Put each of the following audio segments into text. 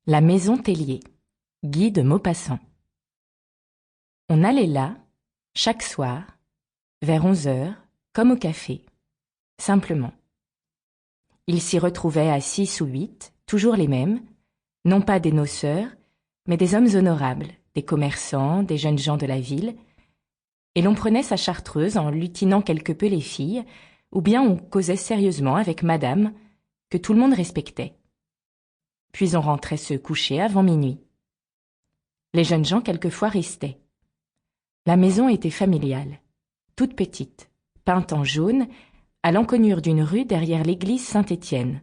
La maison Tellier, Guy de Maupassant. On allait là, chaque soir, vers 11 heures, comme au café, simplement. Ils s'y retrouvaient à 6 ou 8, toujours les mêmes, non pas des noceurs, mais des hommes honorables, des commerçants, des jeunes gens de la ville, et l'on prenait sa chartreuse en lutinant quelque peu les filles, ou bien on causait sérieusement avec madame, que tout le monde respectait. Puis on rentrait se coucher avant minuit. Les jeunes gens quelquefois restaient. La maison était familiale, toute petite, peinte en jaune, à l'encoignure d'une rue derrière l'église Saint-Étienne.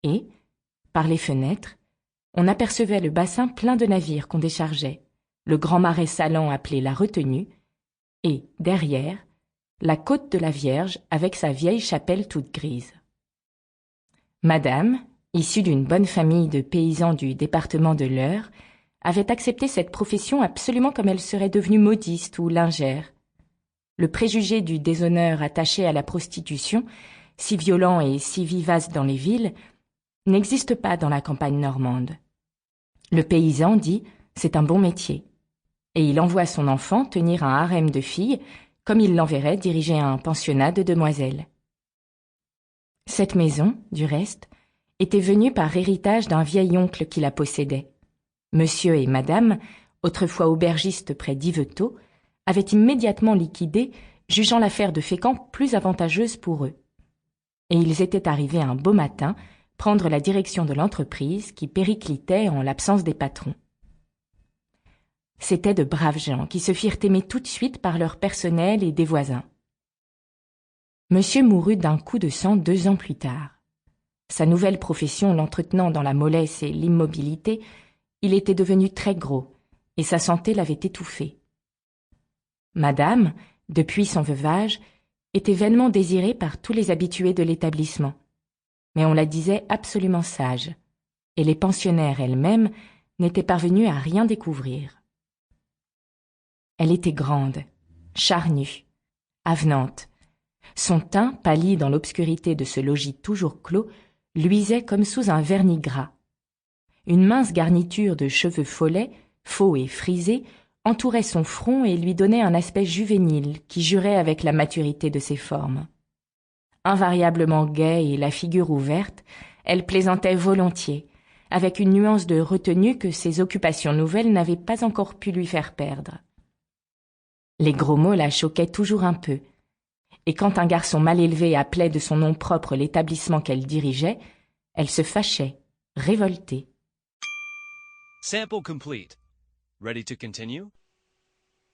Et, par les fenêtres, on apercevait le bassin plein de navires qu'on déchargeait, le grand marais salant appelé la Retenue, et, derrière, la côte de la Vierge avec sa vieille chapelle toute grise. Madame, issue d'une bonne famille de paysans du département de l'Eure, avait accepté cette profession absolument comme elle serait devenue modiste ou lingère. Le préjugé du déshonneur attaché à la prostitution, si violent et si vivace dans les villes, n'existe pas dans la campagne normande. Le paysan dit « c'est un bon métier » et il envoie son enfant tenir un harem de filles comme il l'enverrait diriger un pensionnat de demoiselles. Cette maison, du reste, était venue par héritage d'un vieil oncle qui la possédait. Monsieur et madame, autrefois aubergistes près d'Yvetot, avaient immédiatement liquidé, jugeant l'affaire de Fécamp plus avantageuse pour eux. Et ils étaient arrivés un beau matin prendre la direction de l'entreprise qui périclitait en l'absence des patrons. C'étaient de braves gens qui se firent aimer tout de suite par leur personnel et des voisins. Monsieur mourut d'un coup de sang 2 ans plus tard. Sa nouvelle profession l'entretenant dans la mollesse et l'immobilité, il était devenu très gros, et sa santé l'avait étouffé. Madame, depuis son veuvage, était vainement désirée par tous les habitués de l'établissement, mais on la disait absolument sage, et les pensionnaires elles-mêmes n'étaient parvenues à rien découvrir. Elle était grande, charnue, avenante. Son teint, pâli dans l'obscurité de ce logis toujours clos, luisait comme sous un vernis gras. Une mince garniture de cheveux follets, faux et frisés, entourait son front et lui donnait un aspect juvénile qui jurait avec la maturité de ses formes. Invariablement gaie et la figure ouverte, elle plaisantait volontiers, avec une nuance de retenue que ses occupations nouvelles n'avaient pas encore pu lui faire perdre. Les gros mots la choquaient toujours un peu, et quand un garçon mal élevé appelait de son nom propre l'établissement qu'elle dirigeait, elle se fâchait, révoltée. Sample complete. Ready to continue?